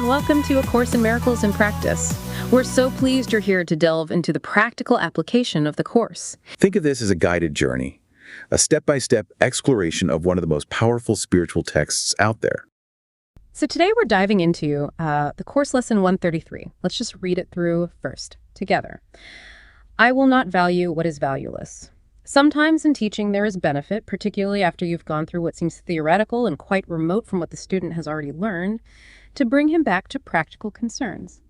and welcome to A Course in Miracles in Practice. We're so pleased you're here to delve into the practical application of the Course. Think of this as a guided journey, a step-by-step exploration of one of the most powerful spiritual texts out there. So today we're diving into the Course Lesson 133. Let's just read it through first, together. I will not value what is valueless. Sometimes in teaching there is benefit, particularly after you've gone through what seems theoretical and quite remote from what the student has already learned, to bring him back to practical concerns.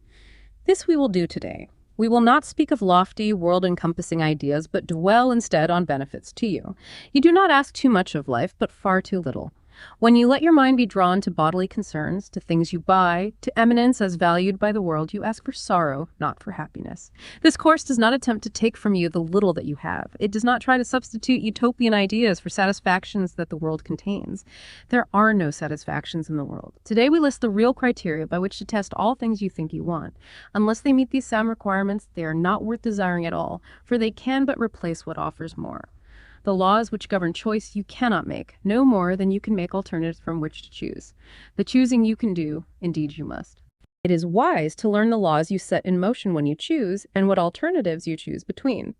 This we will do today. We will not speak of lofty, world-encompassing ideas, but dwell instead on benefits to you. You do not ask too much of life, but far too little. When you let your mind be drawn to bodily concerns, to things you buy, to eminence as valued by the world, you ask for sorrow, not for happiness. This course does not attempt to take from you the little that you have. It does not try to substitute utopian ideas for satisfactions that the world contains. There are no satisfactions in the world. Today we list the real criteria by which to test all things you think you want. Unless they meet these sound requirements, they are not worth desiring at all, for they can but replace what offers more. The laws which govern choice you cannot make, no more than you can make alternatives from which to choose. The choosing you can do, indeed you must. It is wise to learn the laws you set in motion when you choose, and what alternatives you choose between.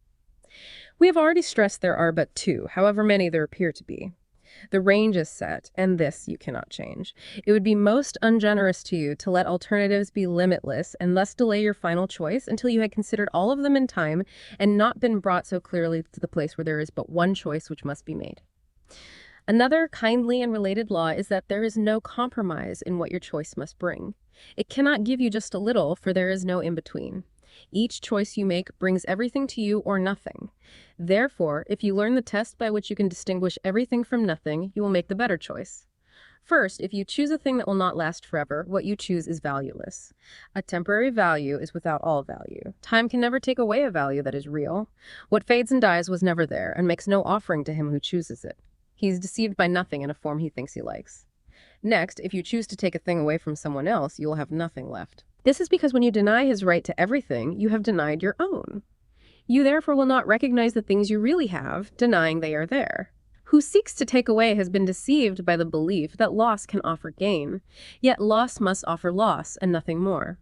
We have already stressed there are but two, however many there appear to be. The range is set, and this you cannot change. It would be most ungenerous to you to let alternatives be limitless and thus delay your final choice until you had considered all of them in time and not been brought so clearly to the place where there is but one choice which must be made. Another kindly and related law is that there is no compromise in what your choice must bring. It cannot give you just a little, for there is no in-between. Each choice you make brings everything to you or nothing. Therefore, if you learn the test by which you can distinguish everything from nothing, you will make the better choice. First, if you choose a thing that will not last forever, what you choose is valueless. A temporary value is without all value. Time can never take away a value that is real. What fades and dies was never there, and makes no offering to him who chooses it. He is deceived by nothing in a form he thinks he likes. Next, if you choose to take a thing away from someone else, you will have nothing left. This is because when you deny his right to everything, you have denied your own. You therefore will not recognize the things you really have, denying they are there. Who seeks to take away has been deceived by the belief that loss can offer gain, yet loss must offer loss and nothing more.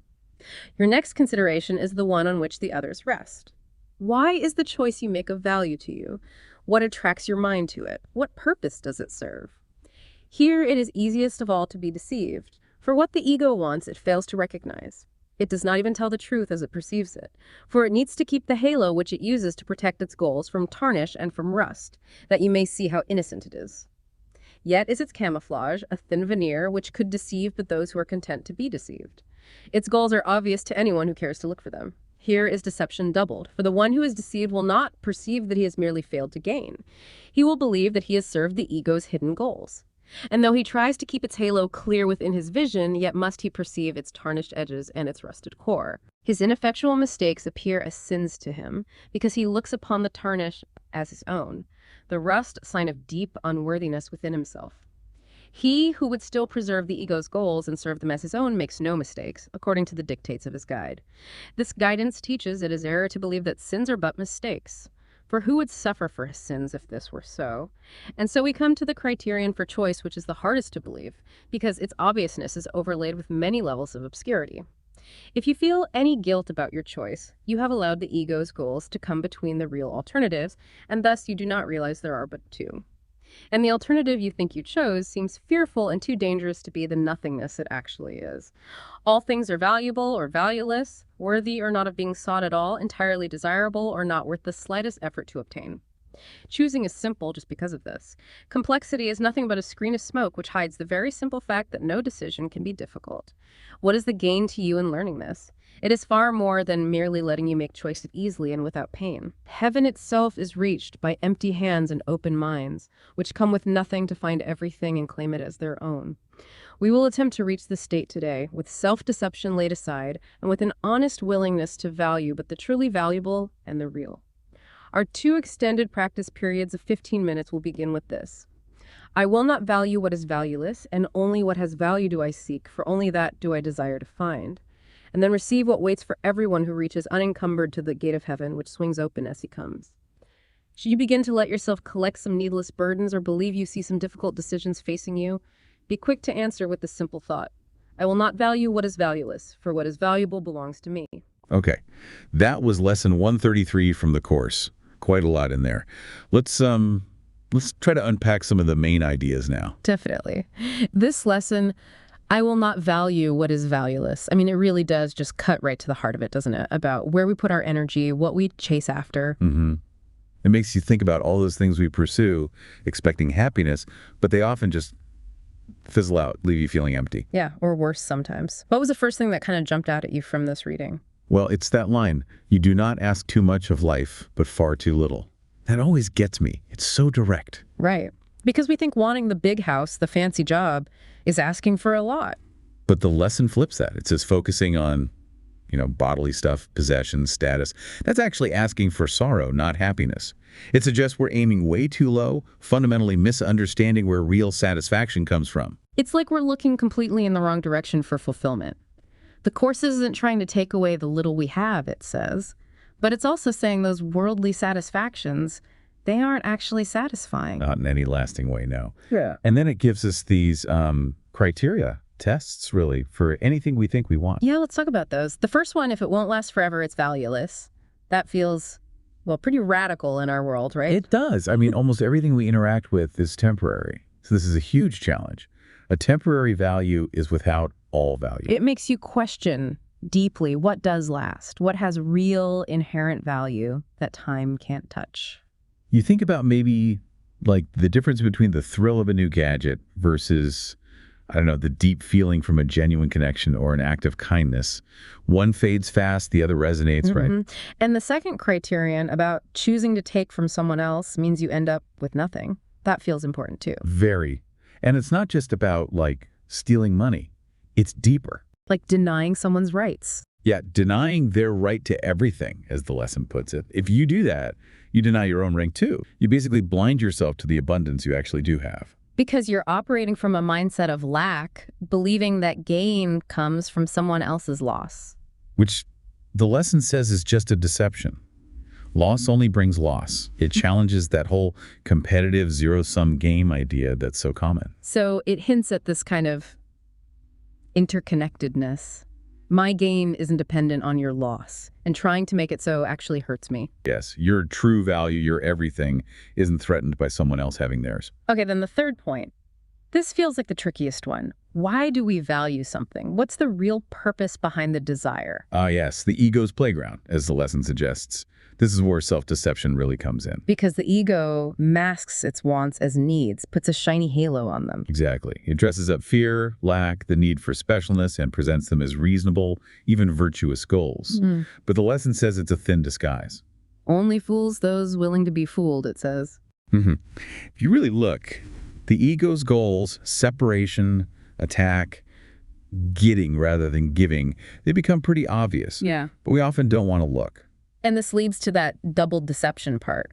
Your next consideration is the one on which the others rest. Why is the choice you make of value to you? What attracts your mind to it? What purpose does it serve? Here it is easiest of all to be deceived. For what the ego wants, it fails to recognize. It does not even tell the truth as it perceives it, for it needs to keep the halo which it uses to protect its goals from tarnish and from rust, that you may see how innocent it is. Yet is its camouflage a thin veneer which could deceive but those who are content to be deceived. Its goals are obvious to anyone who cares to look for them. Here is deception doubled, for the one who is deceived will not perceive that he has merely failed to gain. He will believe that he has served the ego's hidden goals. And though he tries to keep its halo clear within his vision, yet must he perceive its tarnished edges and its rusted core. His ineffectual mistakes appear as sins to him, because he looks upon the tarnish as his own, the rust a sign of deep unworthiness within himself. He who would still preserve the ego's goals and serve them as his own makes no mistakes, according to the dictates of his guide. This guidance teaches it is error to believe that sins are but mistakes. For who would suffer for his sins if this were so? And so we come to the criterion for choice, which is the hardest to believe, because its obviousness is overlaid with many levels of obscurity. If you feel any guilt about your choice, you have allowed the ego's goals to come between the real alternatives, and thus you do not realize there are but two. And the alternative you think you chose seems fearful and too dangerous to be the nothingness it actually is. All things are valuable or valueless, worthy or not of being sought at all, entirely desirable or not worth the slightest effort to obtain. Choosing is simple just because of this. Complexity is nothing but a screen of smoke which hides the very simple fact that no decision can be difficult. What is the gain to you in learning this? It is far more than merely letting you make choices easily and without pain. Heaven itself is reached by empty hands and open minds, which come with nothing to find everything and claim it as their own. We will attempt to reach this state today, with self-deception laid aside, and with an honest willingness to value but the truly valuable and the real. Our 2 extended practice periods of 15 minutes will begin with this. I will not value what is valueless, and only what has value do I seek, for only that do I desire to find. And then receive what waits for everyone who reaches unencumbered to the gate of heaven, which swings open as he comes. Should you begin to let yourself collect some needless burdens or believe you see some difficult decisions facing you, be quick to answer with the simple thought, I will not value what is valueless, for what is valuable belongs to me. Okay, that was lesson 133 from the course. Quite a lot in there. Let's try to unpack some of the main ideas now. Definitely. This lesson, I will not value what is valueless. I mean, it really does just cut right to the heart of it, doesn't it? About where we put our energy, what we chase after. Mm-hmm. It makes you think about all those things we pursue, expecting happiness, but they often just fizzle out, leave you feeling empty. Yeah, or worse sometimes. What was the first thing that kind of jumped out at you from this reading? Well, it's that line, you do not ask too much of life, but far too little. That always gets me. It's so direct. Right. Because we think wanting the big house, the fancy job, is asking for a lot. But the lesson flips that. It says focusing on, bodily stuff, possessions, status. That's actually asking for sorrow, not happiness. It suggests we're aiming way too low, fundamentally misunderstanding where real satisfaction comes from. It's like we're looking completely in the wrong direction for fulfillment. The Course isn't trying to take away the little we have, it says, but it's also saying those worldly satisfactions, they aren't actually satisfying. Not in any lasting way, no. Yeah. And then it gives us these criteria, tests, really, for anything we think we want. Yeah, let's talk about those. The first one, if it won't last forever, it's valueless. That feels, well, pretty radical in our world, right? It does. I mean, almost everything we interact with is temporary. So this is a huge challenge. A temporary value is without all value. It makes you question deeply what does last, what has real inherent value that time can't touch. You think about maybe like the difference between the thrill of a new gadget versus, I don't know, the deep feeling from a genuine connection or an act of kindness. One fades fast, the other resonates, right? And the second criterion about choosing to take from someone else means you end up with nothing. That feels important too. Very. And it's not just about like stealing money. It's deeper. Like denying someone's rights. Yeah, denying their right to everything, as the lesson puts it. If you do that, you deny your own right too. You basically blind yourself to the abundance you actually do have. Because you're operating from a mindset of lack, believing that gain comes from someone else's loss. Which the lesson says is just a deception. Loss only brings loss. It challenges that whole competitive zero-sum game idea that's so common. So it hints at this kind of interconnectedness. My gain isn't dependent on your loss, and trying to make it so actually hurts me. Yes, your true value, your everything, isn't threatened by someone else having theirs. Okay, then the third point. This feels like the trickiest one. Why do we value something? What's the real purpose behind the desire? Ah, yes, the ego's playground, as the lesson suggests. This is where self-deception really comes in. Because the ego masks its wants as needs, puts a shiny halo on them. Exactly. It dresses up fear, lack, the need for specialness, and presents them as reasonable, even virtuous goals. But the lesson says it's a thin disguise. Only fools those willing to be fooled, it says. If you really look, the ego's goals, separation, attack, getting rather than giving, they become pretty obvious. Yeah. But we often don't want to look. And this leads to that double deception part.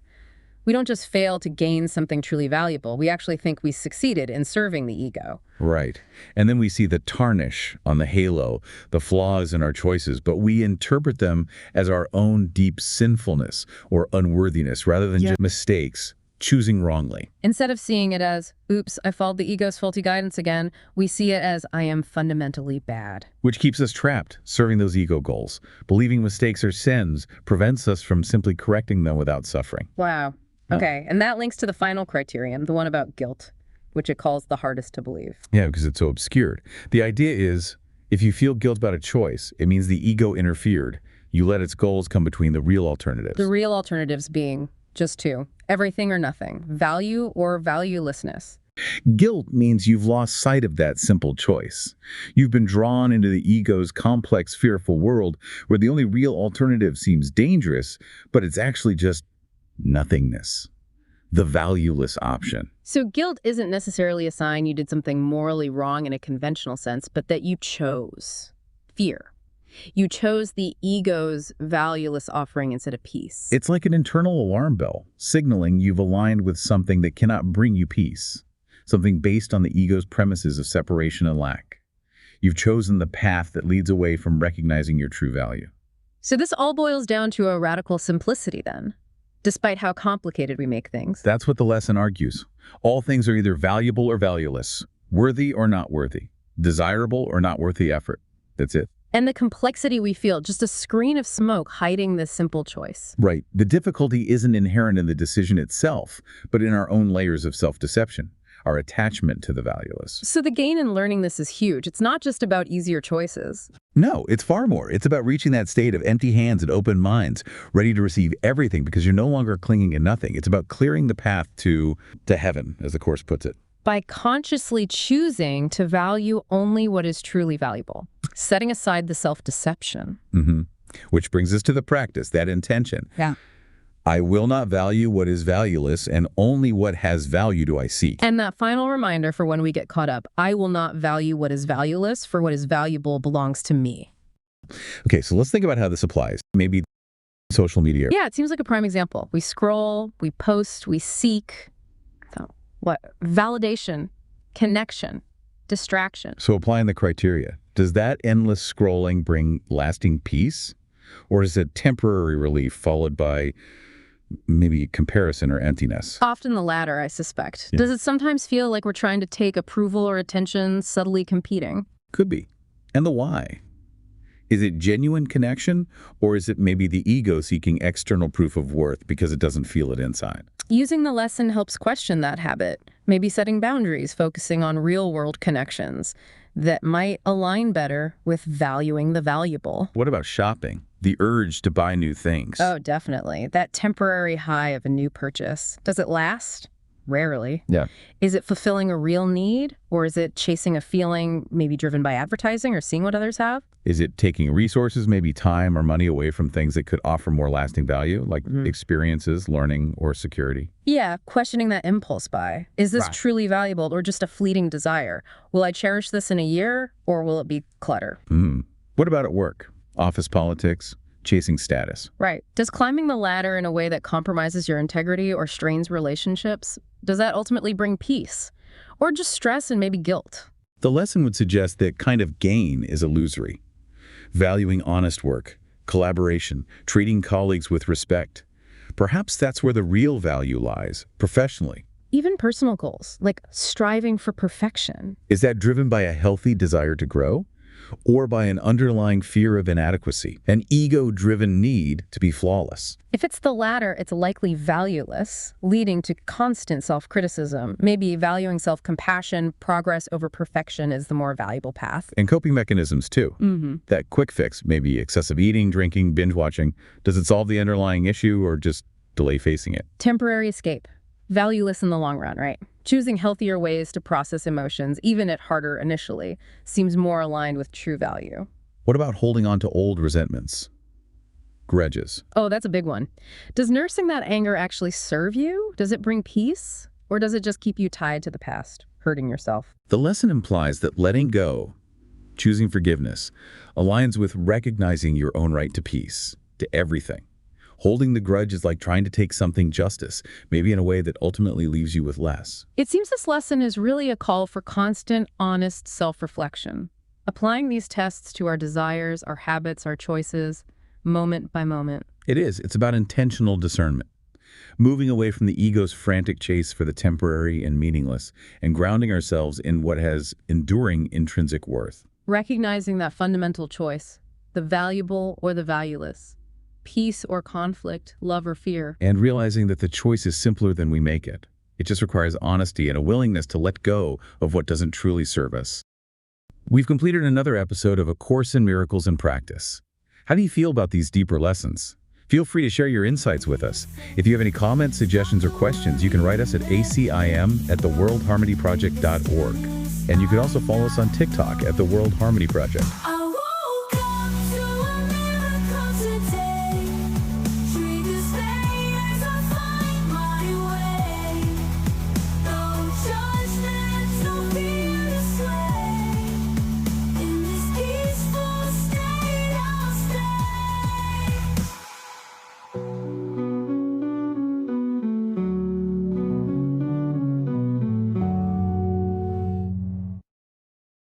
We don't just fail to gain something truly valuable. We actually think we succeeded in serving the ego. Right. And then we see the tarnish on the halo, the flaws in our choices, but we interpret them as our own deep sinfulness or unworthiness rather than just mistakes, choosing wrongly. Instead of seeing it as, oops, I followed the ego's faulty guidance again, we see it as, I am fundamentally bad. Which keeps us trapped, serving those ego goals. Believing mistakes are sins prevents us from simply correcting them without suffering. Wow. Okay, and that links to the final criterion, the one about guilt, which it calls the hardest to believe. Yeah, because it's so obscured. The idea is, if you feel guilt about a choice, it means the ego interfered. You let its goals come between the real alternatives. The real alternatives being just two, everything or nothing, value or valuelessness. Guilt means you've lost sight of that simple choice. You've been drawn into the ego's complex, fearful world where the only real alternative seems dangerous, but it's actually just nothingness, the valueless option. So guilt isn't necessarily a sign you did something morally wrong in a conventional sense, but that you chose fear. You chose the ego's valueless offering instead of peace. It's like an internal alarm bell, signaling you've aligned with something that cannot bring you peace, something based on the ego's premises of separation and lack. You've chosen the path that leads away from recognizing your true value. So this all boils down to a radical simplicity then, despite how complicated we make things. That's what the lesson argues. All things are either valuable or valueless, worthy or not worthy. desirable or not worth the effort. That's it. And the complexity we feel, just a screen of smoke hiding this simple choice. Right. The difficulty isn't inherent in the decision itself, but in our own layers of self-deception, our attachment to the valueless. So the gain in learning this is huge. It's not just about easier choices. No, it's far more. It's about reaching that state of empty hands and open minds, ready to receive everything because you're no longer clinging to nothing. It's about clearing the path to heaven, as the Course puts it. By consciously choosing to value only what is truly valuable, setting aside the self-deception. Which brings us to the practice, that intention. Yeah. I will not value what is valueless, and only what has value do I seek. And that final reminder for when we get caught up, I will not value what is valueless, for what is valuable belongs to me. Okay, so let's think about how this applies. Maybe social media. Yeah, it seems like a prime example. We scroll, we post, we seek. So, what? Validation, connection, distraction. So applying the criteria, does that endless scrolling bring lasting peace? Or is it temporary relief followed by maybe comparison or emptiness? Often the latter, I suspect. Yeah. Does it sometimes feel like we're trying to take approval or attention, subtly competing? Could be. And the why? Is it genuine connection, or is it maybe the ego seeking external proof of worth because it doesn't feel it inside? Using the lesson helps question that habit, maybe setting boundaries, focusing on real-world connections that might align better with valuing the valuable. What about shopping? The urge to buy new things. Oh, definitely. That temporary high of a new purchase. Does it last? Rarely. Yeah. Is it fulfilling a real need, or is it chasing a feeling maybe driven by advertising or seeing what others have? Is it taking resources, maybe time or money, away from things that could offer more lasting value, like experiences, learning, or security? Yeah, questioning that impulse buy. Is this Right. truly valuable or just a fleeting desire? Will I cherish this in a year, or will it be clutter? What about at work? Office politics, chasing status. Right. Does climbing the ladder in a way that compromises your integrity or strains relationships, does that ultimately bring peace? Or just stress and maybe guilt? The lesson would suggest that kind of gain is illusory. Valuing honest work, collaboration, treating colleagues with respect. Perhaps that's where the real value lies, professionally. Even personal goals, like striving for perfection. Is that driven by a healthy desire to grow? Or by an underlying fear of inadequacy, an ego-driven need to be flawless? If it's the latter, it's likely valueless, leading to constant self-criticism. Maybe valuing self-compassion, progress over perfection is the more valuable path. And coping mechanisms, too. That quick fix, maybe excessive eating, drinking, binge-watching, does it solve the underlying issue or just delay facing it? Temporary escape. Valueless in the long run, right? Choosing healthier ways to process emotions, even at harder initially, seems more aligned with true value. What about holding on to old resentments? Grudges. Oh, that's a big one. Does nursing that anger actually serve you? Does it bring peace? Or does it just keep you tied to the past, hurting yourself? The lesson implies that letting go, choosing forgiveness, aligns with recognizing your own right to peace, to everything. Holding the grudge is like trying to take something justice, maybe in a way that ultimately leaves you with less. It seems this lesson is really a call for constant, honest self-reflection. Applying these tests to our desires, our habits, our choices, moment by moment. It is. It's about intentional discernment. Moving away from the ego's frantic chase for the temporary and meaningless, and grounding ourselves in what has enduring intrinsic worth. Recognizing that fundamental choice, the valuable or the valueless. Peace or conflict, love or fear. And realizing that the choice is simpler than we make it. It just requires honesty and a willingness to let go of what doesn't truly serve us. We've completed another episode of A Course in Miracles in Practice. How do you feel about these deeper lessons? Feel free to share your insights with us. If you have any comments, suggestions, or questions, you can write us at acim@theworldharmonyproject.org. And you can also follow us on TikTok at The World Harmony Project.